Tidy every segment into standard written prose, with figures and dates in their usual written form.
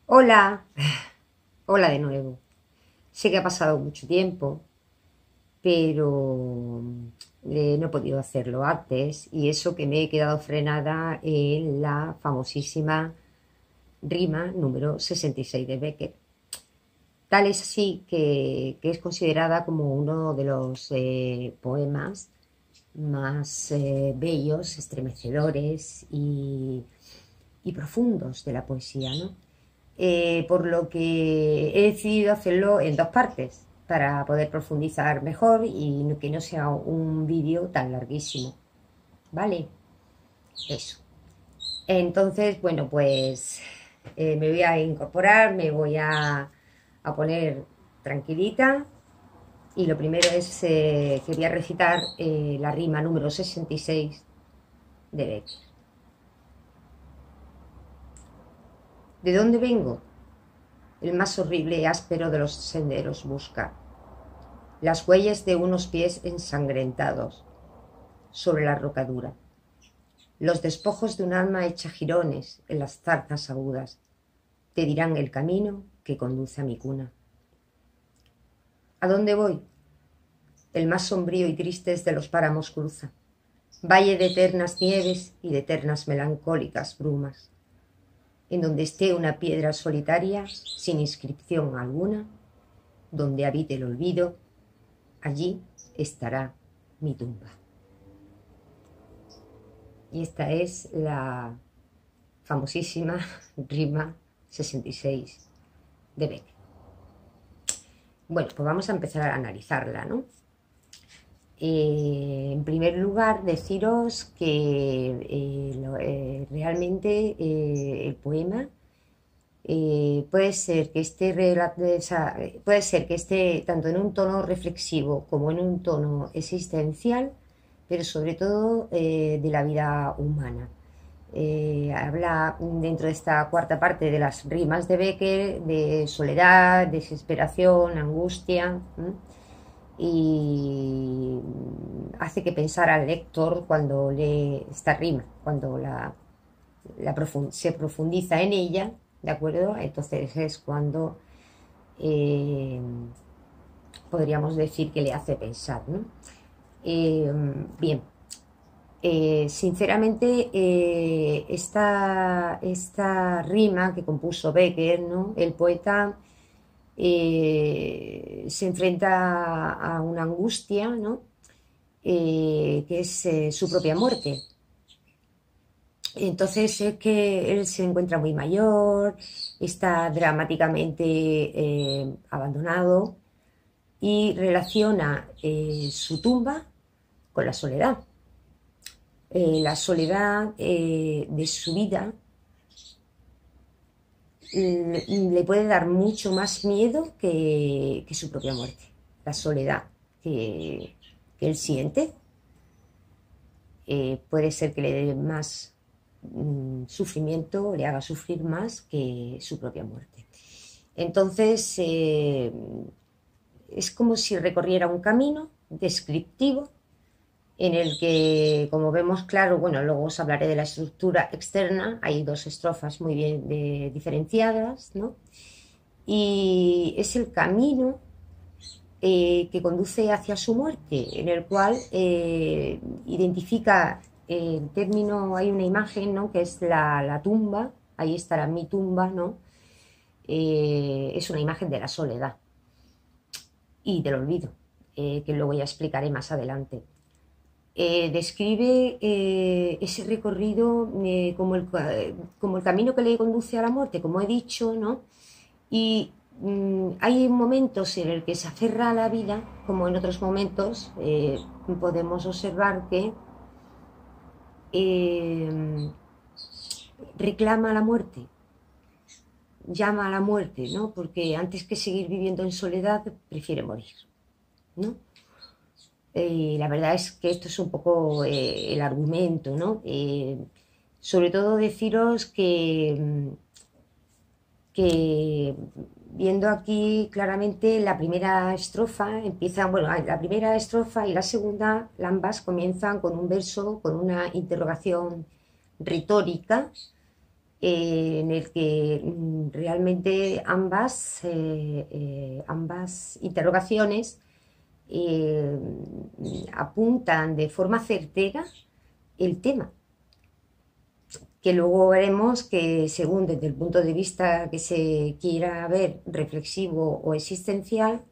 Hola, hola de nuevo. Sé que ha pasado mucho tiempo, pero no he podido hacerlo antes y eso que me he quedado frenada en la famosísima rima número 66 de Becker. Tal es así que es considerada como uno de los poemas más bellos, estremecedores y profundos de la poesía, ¿no? Por lo que he decidido hacerlo en dos partes para poder profundizar mejor y que no sea un vídeo tan larguísimo, ¿vale? Eso. Entonces, bueno, pues me voy a incorporar, me voy a poner tranquilita y lo primero es que voy a recitar la rima número 66 de Becker. ¿De dónde vengo? El más horrible y áspero de los senderos busca las huellas de unos pies ensangrentados sobre la rocadura, los despojos de un alma hecha jirones en las zarzas agudas, te dirán el camino que conduce a mi cuna. ¿A dónde voy? El más sombrío y triste de los páramos cruza, valle de eternas nieves y de eternas melancólicas brumas, en donde esté una piedra solitaria sin inscripción alguna, donde habite el olvido, allí estará mi tumba. Y esta es la famosísima rima 66 de Becker. Bueno, pues vamos a empezar a analizarla, ¿no? En primer lugar, deciros que realmente el poema puede ser que esté tanto en un tono reflexivo como en un tono existencial, pero sobre todo de la vida humana. Habla dentro de esta cuarta parte de las rimas de Becker de soledad, desesperación, angustia, y hace que pensar al lector cuando lee esta rima, cuando se profundiza en ella, ¿de acuerdo? Entonces es cuando eh, podríamos decir que le hace pensar, ¿no? Eh, Bien, sinceramente, esta rima que compuso Becker, ¿no? El poeta se enfrenta a una angustia, ¿no? Que es su propia muerte. Entonces es que él se encuentra muy mayor, está dramáticamente abandonado y relaciona su tumba con la soledad. La soledad de su vida le puede dar mucho más miedo que su propia muerte. La soledad que él siente puede ser que le dé más sufrimiento, le haga sufrir más que su propia muerte. Entonces, es como si recorriera un camino descriptivo en el que, como vemos claro, bueno, luego os hablaré de la estructura externa, hay dos estrofas muy bien diferenciadas, ¿no? Y es el camino que conduce hacia su muerte, en el cual identifica el término, hay una imagen, ¿no? Que es la tumba, ahí estará mi tumba, ¿no? Es una imagen de la soledad y del olvido, que luego ya explicaré más adelante. Describe ese recorrido como el camino que le conduce a la muerte, como he dicho, ¿no? Y hay momentos en el que se aferra a la vida, como en otros momentos podemos observar que eh, reclama la muerte, llama a la muerte, ¿no? Porque antes que seguir viviendo en soledad, prefiere morir, ¿no? La verdad es que esto es un poco el argumento, ¿no? Sobre todo deciros que viendo aquí claramente la primera estrofa empieza, bueno, la primera estrofa y la segunda, ambas comienzan con un verso, con una interrogación retórica, en el que realmente ambas interrogaciones eh, apuntan de forma certera el tema, que luego veremos que según desde el punto de vista que se quiera ver, reflexivo o existencial,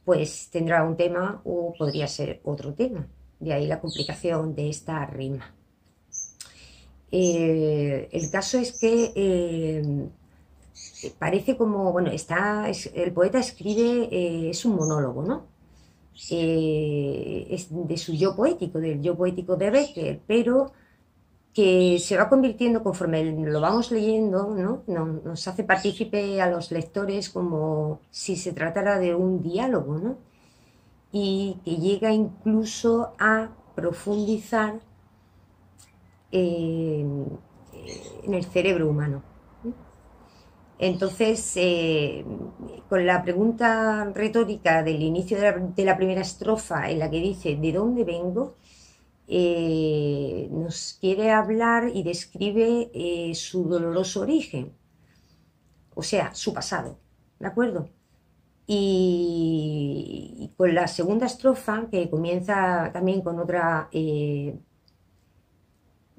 pues tendrá un tema o podría ser otro tema. De ahí la complicación de esta rima. El caso es que parece como, bueno, el poeta escribe, es un monólogo, ¿no? Es de su yo poético, del yo poético de Becker, pero que se va convirtiendo conforme lo vamos leyendo, ¿no? Nos hace partícipe a los lectores como si se tratara de un diálogo, ¿no? Y que llega incluso a profundizar eh, en el cerebro humano. Entonces, con la pregunta retórica del inicio de la primera estrofa, en la que dice ¿de dónde vengo?, nos quiere hablar y describe su doloroso origen, o sea, su pasado, ¿de acuerdo? Y con la segunda estrofa, que comienza también con otra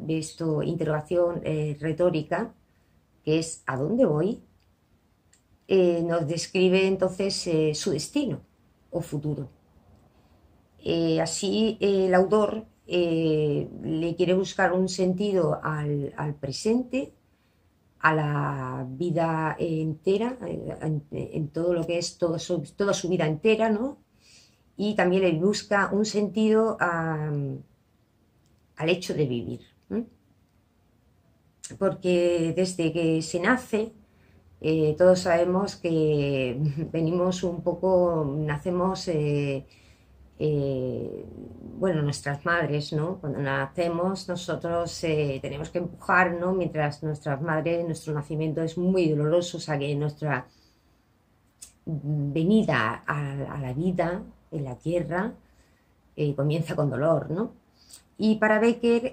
interrogación retórica, que es ¿a dónde voy?, nos describe entonces su destino o futuro. Así el autor le quiere buscar un sentido al presente, a la vida entera, en todo lo que es toda su vida entera, ¿no? Y también le busca un sentido al hecho de vivir, ¿eh? Porque desde que se nace, todos sabemos que venimos un poco, nacemos, bueno, nuestras madres, ¿no? Cuando nacemos nosotros tenemos que empujar, ¿no? Mientras nuestras madres, nuestro nacimiento es muy doloroso, o sea que nuestra venida a la vida en la tierra comienza con dolor, ¿no? Y para Becker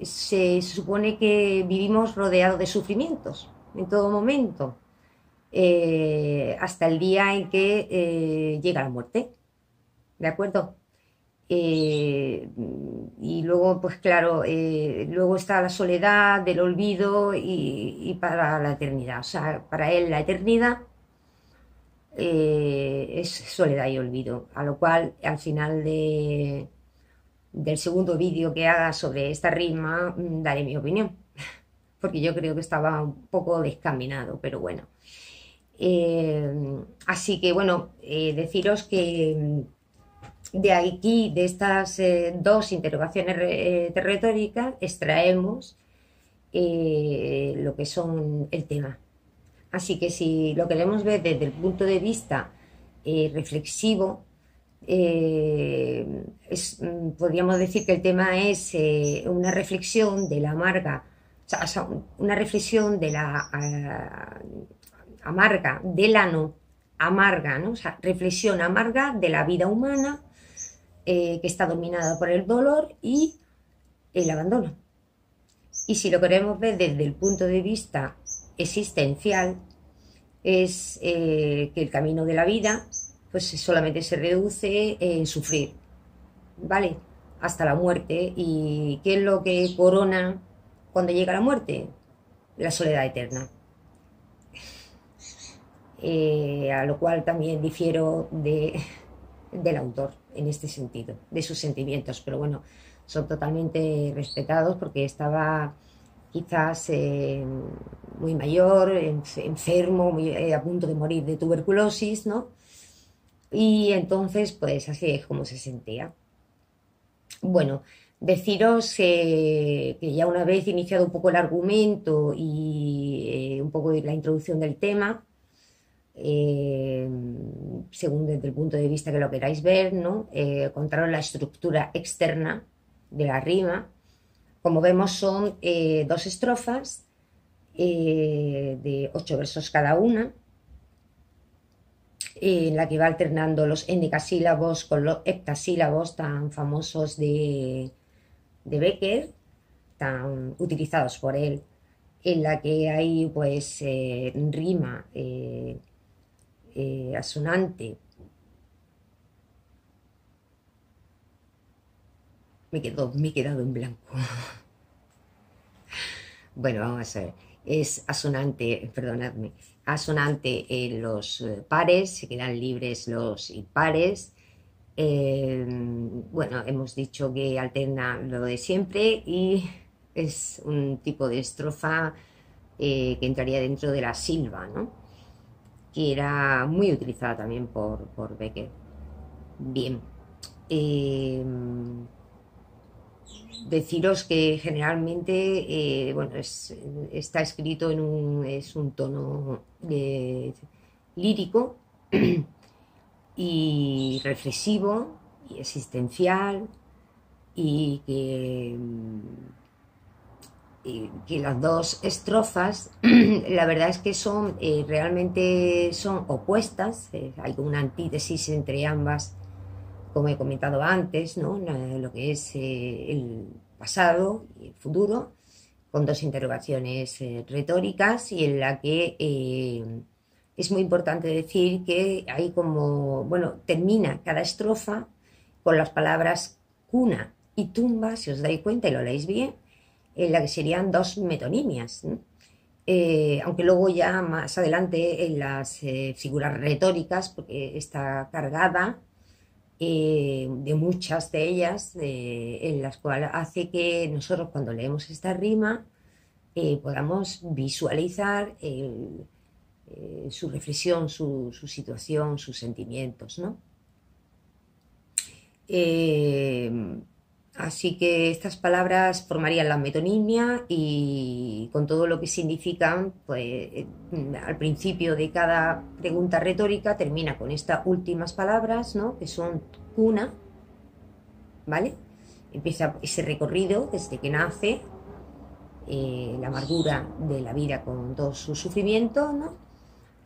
se supone que vivimos rodeados de sufrimientos en todo momento, hasta el día en que llega la muerte, ¿de acuerdo? Y luego, pues claro, luego está la soledad del olvido y para la eternidad. O sea, para él la eternidad es soledad y olvido, a lo cual al final del segundo vídeo que haga sobre esta rima daré mi opinión, porque yo creo que estaba un poco descaminado, pero bueno. Así que bueno, deciros que de aquí, de estas dos interrogaciones retóricas, extraemos lo que son el tema. Así que si lo queremos ver desde el punto de vista reflexivo, podríamos decir que el tema es una reflexión de la amarga, o sea, una reflexión de la amarga, de la no amarga, ¿no? O sea, reflexión amarga de la vida humana que está dominada por el dolor y el abandono. Y si lo queremos ver desde el punto de vista existencial, es que el camino de la vida pues solamente se reduce en sufrir, ¿vale? Hasta la muerte. ¿Y qué es lo que corona cuando llega la muerte? La soledad eterna. A lo cual también difiero del autor en este sentido, de sus sentimientos, pero bueno, son totalmente respetados porque estaba quizás muy mayor, enfermo, a punto de morir de tuberculosis, ¿no? Y entonces, pues así es como se sentía. Bueno, deciros que ya una vez iniciado un poco el argumento y un poco la introducción del tema, según desde el punto de vista que lo queráis ver, ¿no? Contaros la estructura externa de la rima. Como vemos, son dos estrofas de 8 versos cada una, en la que va alternando los endecasílabos con los heptasílabos tan famosos de Becker, están utilizados por él, en la que hay pues rima asonante. Me he quedado en blanco. Bueno, vamos a ver. Es asonante, perdonadme, asonante en los pares, se quedan libres los impares. Bueno, hemos dicho que alterna lo de siempre y es un tipo de estrofa que entraría dentro de la silva, ¿no? Que era muy utilizada también por Becker. Bien. Eh, Deciros que generalmente, bueno, está escrito es un tono lírico y reflexivo y existencial y que las dos estrofas, la verdad es que son realmente son opuestas, hay una antítesis entre ambas, como he comentado antes, ¿no? Lo que es el pasado y el futuro, con dos interrogaciones retóricas y en la que es muy importante decir que hay como, bueno, termina cada estrofa con las palabras cuna y tumba, si os dais cuenta y lo leéis bien, en la que serían dos metonimias, ¿no? Aunque luego ya más adelante en las figuras retóricas, porque está cargada de muchas de ellas, en las cuales hace que nosotros cuando leemos esta rima podamos visualizar su reflexión, su situación, sus sentimientos, ¿no? Así que estas palabras formarían la metonimia y con todo lo que significan, pues al principio de cada pregunta retórica termina con estas últimas palabras, ¿no? Que son cuna, ¿vale? Empieza ese recorrido desde que nace, la amargura de la vida con todo su sufrimiento, ¿no?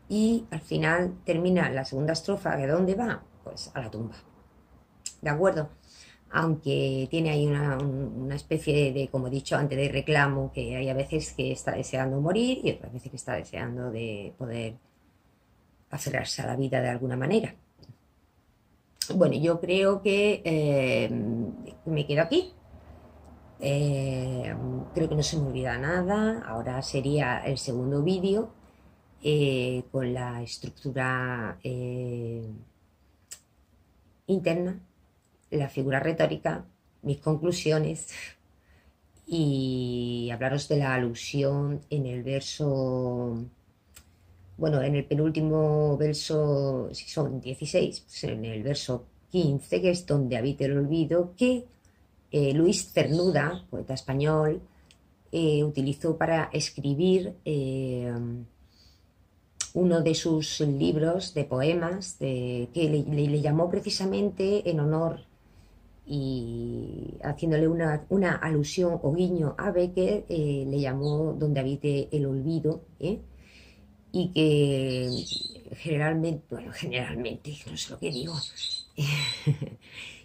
Y al final termina la segunda estrofa, ¿de dónde va? Pues a la tumba, ¿de acuerdo? Aunque tiene ahí una especie de, como he dicho antes, de reclamo, que hay a veces que está deseando morir y otras veces que está deseando de poder aferrarse a la vida de alguna manera. Bueno, yo creo que me quedo aquí. Creo que no se me olvida nada. Ahora sería el segundo vídeo con la estructura interna, la figura retórica, mis conclusiones y hablaros de la alusión en el verso, bueno, en el penúltimo verso, si son 16, pues en el verso 15, que es donde habita el olvido, que Luis Cernuda, poeta español, utilizó para escribir uno de sus libros de poemas que le llamó precisamente en honor y haciéndole una alusión o guiño a Becker, le llamó Donde habite el olvido, y que generalmente, bueno, generalmente, no sé lo que digo,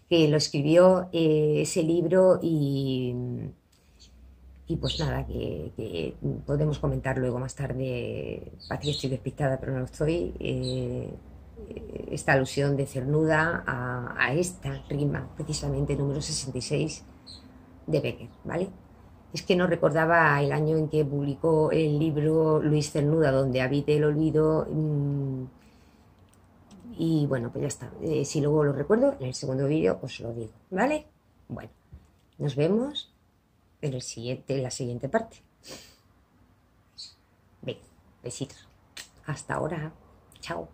que lo escribió ese libro y pues nada, que podemos comentar luego más tarde, parece que estoy despistada pero no lo estoy, esta alusión de Cernuda a esta rima, precisamente número 66 de Becker, ¿vale? Es que no recordaba el año en que publicó el libro Luis Cernuda, Donde habite el olvido, y bueno, pues ya está. Si luego lo recuerdo, en el segundo vídeo os lo digo, ¿vale? Bueno, nos vemos en la siguiente parte. Venga, besitos. Hasta ahora. Chao.